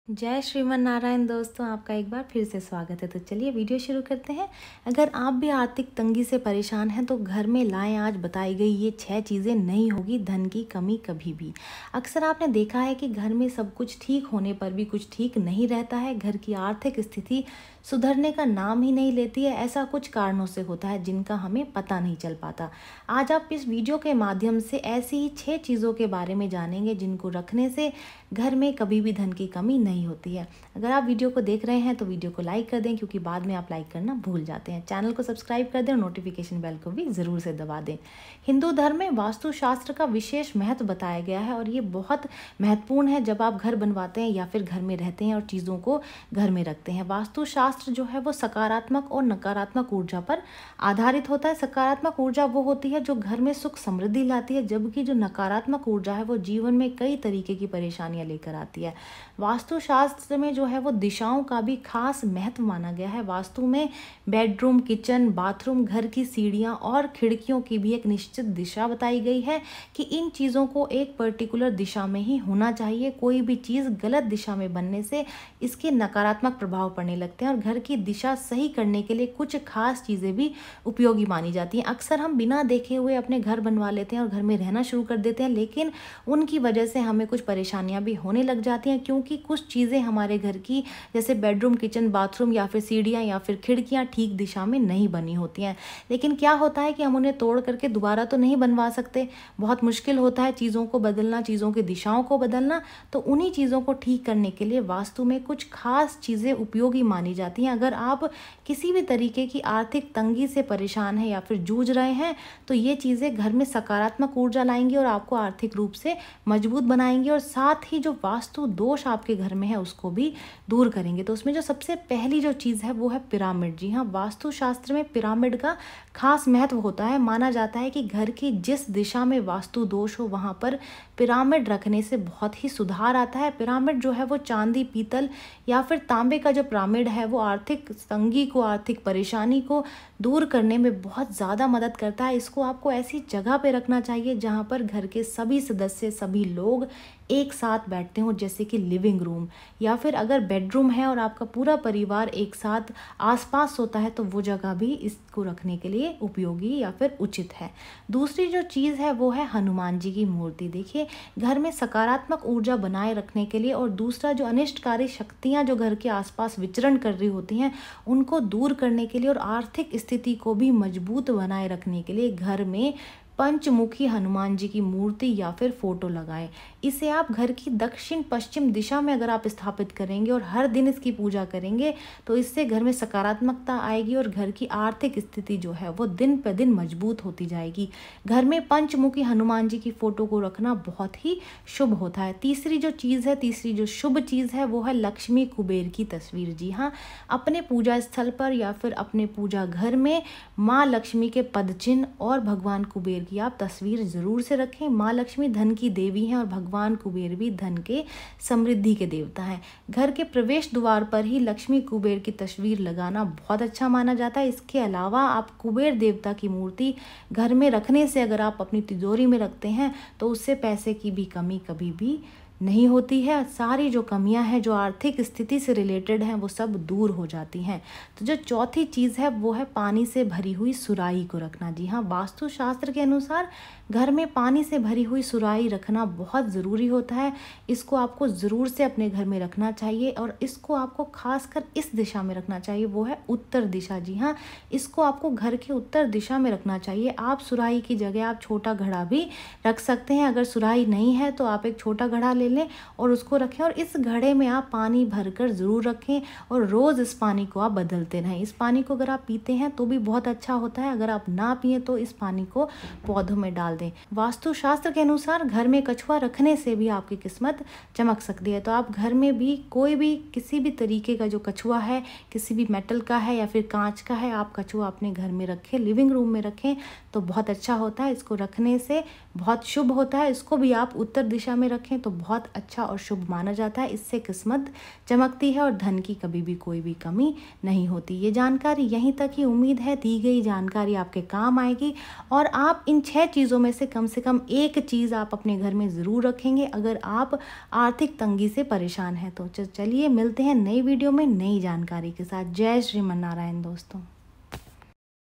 जय श्रीमन नारायण दोस्तों, आपका एक बार फिर से स्वागत है। तो चलिए वीडियो शुरू करते हैं। अगर आप भी आर्थिक तंगी से परेशान हैं तो घर में लाएं आज बताई गई ये 6 चीज़ें, नहीं होगी धन की कमी कभी भी। अक्सर आपने देखा है कि घर में सब कुछ ठीक होने पर भी कुछ ठीक नहीं रहता है। घर की आर्थिक स्थिति सुधरने का नाम ही नहीं लेती है। ऐसा कुछ कारणों से होता है जिनका हमें पता नहीं चल पाता। आज आप इस वीडियो के माध्यम से ऐसी ही 6 चीज़ों के बारे में जानेंगे जिनको रखने से घर में कभी भी धन की कमी नहीं होती है। अगर आप वीडियो को देख रहे हैं तो वीडियो को लाइक कर दें, क्योंकि बाद में आप लाइक करना भूल जाते हैं। चैनल को सब्सक्राइब कर दें और नोटिफिकेशन बेल को भी ज़रूर से दबा दें। हिंदू धर्म में वास्तुशास्त्र का विशेष महत्व बताया गया है और ये बहुत महत्वपूर्ण है जब आप घर बनवाते हैं या फिर घर में रहते हैं और चीज़ों को घर में रखते हैं। वास्तुशास्त्र जो है वो सकारात्मक और नकारात्मक ऊर्जा पर आधारित होता है। सकारात्मक ऊर्जा वो होती है जो घर में सुख समृद्धि लाती है, जबकि जो नकारात्मक ऊर्जा है वो जीवन में कई तरीके की परेशानियां लेकर आती है। वास्तुशास्त्र में जो है वो दिशाओं का भी खास महत्व माना गया है। वास्तु में बेडरूम, किचन, बाथरूम, घर की सीढ़ियां और खिड़कियों की भी एक निश्चित दिशा बताई गई है कि इन चीज़ों को एक पर्टिकुलर दिशा में ही होना चाहिए। कोई भी चीज़ गलत दिशा में बनने से इसके नकारात्मक प्रभाव पड़ने लगते हैं और घर की दिशा सही करने के लिए कुछ खास चीज़ें भी उपयोगी मानी जाती हैं। अक्सर हम बिना देखे हुए अपने घर बनवा लेते हैं और घर में रहना शुरू कर देते हैं, लेकिन उनकी वजह से हमें कुछ परेशानियां भी होने लग जाती हैं, क्योंकि कुछ चीज़ें हमारे घर की जैसे बेडरूम, किचन, बाथरूम या फिर सीढ़ियाँ या फिर खिड़कियाँ ठीक दिशा में नहीं बनी होती हैं। लेकिन क्या होता है कि हम उन्हें तोड़ करके दोबारा तो नहीं बनवा सकते। बहुत मुश्किल होता है चीज़ों को बदलना, चीज़ों की दिशाओं को बदलना। तो उन्हीं चीज़ों को ठीक करने के लिए वास्तु में कुछ खास चीज़ें उपयोगी मानी जाती हैं। अगर आप किसी भी तरीके की आर्थिक तंगी से परेशान हैं या फिर जूझ रहे हैं तो ये चीज़ें घर में सकारात्मक ऊर्जा लाएंगी और आपको आर्थिक रूप से मजबूत बनाएंगी और साथ ही जो वास्तु दोष आपके घर में है उसको भी दूर करेंगे। तो उसमें जो सबसे पहली जो चीज़ है वो है पिरामिड। जी हाँ, वास्तुशास्त्र में पिरामिड का खास महत्व होता है। माना जाता है कि घर की जिस दिशा में वास्तु दोष हो वहाँ पर पिरामिड रखने से बहुत ही सुधार आता है। पिरामिड जो है वो चांदी, पीतल या फिर तांबे का जो पिरामिड है वो आर्थिक तंगी को, आर्थिक परेशानी को दूर करने में बहुत ज़्यादा मदद करता है। इसको आपको ऐसी जगह पे रखना चाहिए जहाँ पर घर के सभी सदस्य, सभी लोग एक साथ बैठते हो, जैसे कि लिविंग रूम या फिर अगर बेडरूम है और आपका पूरा परिवार एक साथ आसपास सोता है तो वो जगह भी इसको रखने के लिए उपयोगी या फिर उचित है। दूसरी जो चीज़ है वो है हनुमान जी की मूर्ति। देखिए, घर में सकारात्मक ऊर्जा बनाए रखने के लिए और दूसरा जो अनिष्टकारी शक्तियाँ जो घर के आसपास विचरण कर रही होती हैं उनको दूर करने के लिए और आर्थिक स्थिति को भी मजबूत बनाए रखने के लिए घर में पंचमुखी हनुमान जी की मूर्ति या फिर फोटो लगाएं। इसे आप घर की दक्षिण पश्चिम दिशा में अगर आप स्थापित करेंगे और हर दिन इसकी पूजा करेंगे तो इससे घर में सकारात्मकता आएगी और घर की आर्थिक स्थिति जो है वो दिन पर दिन मजबूत होती जाएगी। घर में पंचमुखी हनुमान जी की फोटो को रखना बहुत ही शुभ होता है। तीसरी जो चीज़ है, तीसरी जो शुभ चीज़ है वो है लक्ष्मी कुबेर की तस्वीर। जी हाँ, अपने पूजा स्थल पर या फिर अपने पूजा घर में माँ लक्ष्मी के पदचिन्ह और भगवान कुबेर की आप तस्वीर जरूर से रखें। माँ लक्ष्मी धन की देवी हैं और भगवान कुबेर भी धन के समृद्धि के देवता हैं। घर के प्रवेश द्वार पर ही लक्ष्मी कुबेर की तस्वीर लगाना बहुत अच्छा माना जाता है। इसके अलावा आप कुबेर देवता की मूर्ति घर में रखने से अगर आप अपनी तिजोरी में रखते हैं तो उससे पैसे की भी कमी कभी भी नहीं होती है। सारी जो कमियां हैं जो आर्थिक स्थिति से रिलेटेड हैं वो सब दूर हो जाती हैं। तो जो चौथी चीज़ है वो है पानी से भरी हुई सुराही को रखना। जी हाँ, वास्तुशास्त्र के अनुसार घर में पानी से भरी हुई सुराही रखना बहुत ज़रूरी होता है। इसको आपको ज़रूर से अपने घर में रखना चाहिए और इसको आपको खासकर इस दिशा में रखना चाहिए, वो है उत्तर दिशा। जी हाँ, इसको आपको घर के उत्तर दिशा में रखना चाहिए। आप सुराही की जगह आप छोटा घड़ा भी रख सकते हैं। अगर सुराही नहीं है तो आप एक छोटा घड़ा ले लें और उसको रखें और इस घड़े में आप पानी भरकर ज़रूर रखें और रोज़ इस पानी को आप बदलते रहें। इस पानी को अगर आप पीते हैं तो भी बहुत अच्छा होता है। अगर आप ना पिए तो इस पानी को पौधों में डाल दें। वास्तुशास्त्र के अनुसार घर में कछुआ रखने से भी आपकी किस्मत चमक सकती है। तो आप घर में भी कोई भी किसी भी तरीके का जो कछुआ है, किसी भी मेटल का है या फिर कांच का है, आप कछुआ अपने घर में रखें, लिविंग रूम में रखें तो बहुत अच्छा होता है। इसको रखने से बहुत शुभ होता है। इसको भी आप उत्तर दिशा में रखें तो बहुत बहुत अच्छा और शुभ माना जाता है। इससे किस्मत चमकती है और धन की कभी भी कोई भी कमी नहीं होती। ये जानकारी यहीं तक ही, उम्मीद है दी गई जानकारी आपके काम आएगी और आप इन 6 चीज़ों में से कम एक चीज़ आप अपने घर में ज़रूर रखेंगे अगर आप आर्थिक तंगी से परेशान हैं तो। चलिए मिलते हैं नई वीडियो में नई जानकारी के साथ। जय श्रीमन नारायण दोस्तों।